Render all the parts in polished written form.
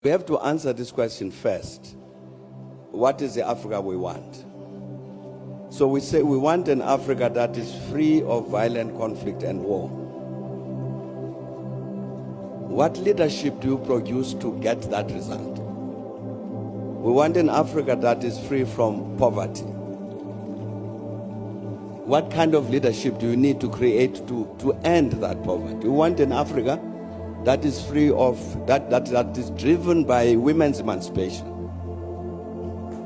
We have to answer this question first. What is the Africa we want? So we say we want an Africa that is free of violent conflict and war. What leadership do you produce to get that result? We want an Africa that is free from poverty. What kind of leadership do you need to create to end that poverty? We want an Africa that is free of, that is driven by women's emancipation.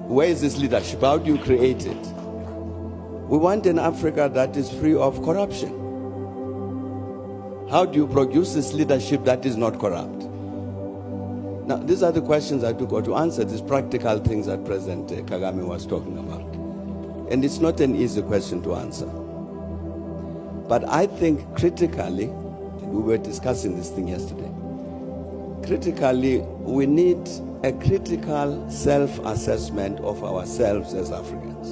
Where is this leadership? How do you create it? We want an Africa that is free of corruption. How do you produce this leadership that is not corrupt? Now, these are the questions I took to answer, these practical things that President Kagame was talking about. And it's not an easy question to answer. But I think critically, we were discussing this thing yesterday, critically, we need a critical self-assessment of ourselves as Africans.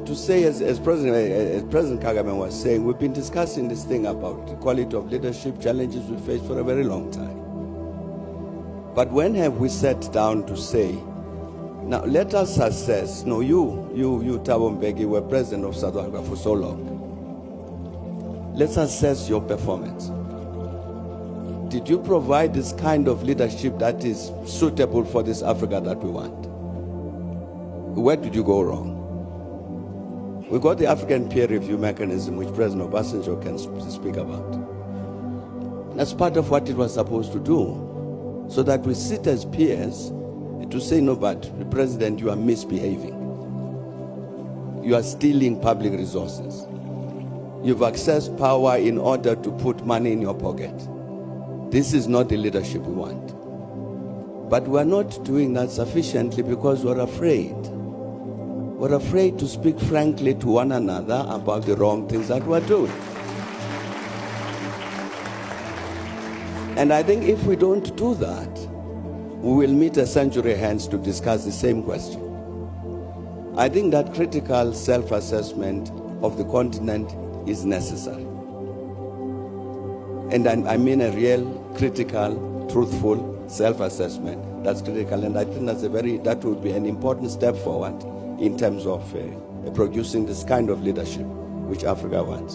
To say, as President Kagame was saying, we've been discussing this thing about the quality of leadership, challenges we face for a very long time. But when have we sat down to say, now let us assess, no, you Thabo Mbeki, were president of South Africa for so long. Let's assess your performance. Did you provide this kind of leadership that is suitable for this Africa that we want? Where did you go wrong? We got the African peer review mechanism, which President Obasanjo can speak about. That's part of what it was supposed to do, so that we sit as peers to say, no, but the President, you are misbehaving. You are stealing public resources. You've accessed power in order to put money in your pocket. This is not the leadership we want. But we're not doing that sufficiently because we're afraid. We're afraid to speak frankly to one another about the wrong things that we're doing. And I think if we don't do that, we will meet a century hence to discuss the same question. I think that critical self-assessment of the continent is necessary. And I mean a real, critical, truthful self-assessment. That's critical, and I think that would be an important step forward in terms of producing this kind of leadership which Africa wants.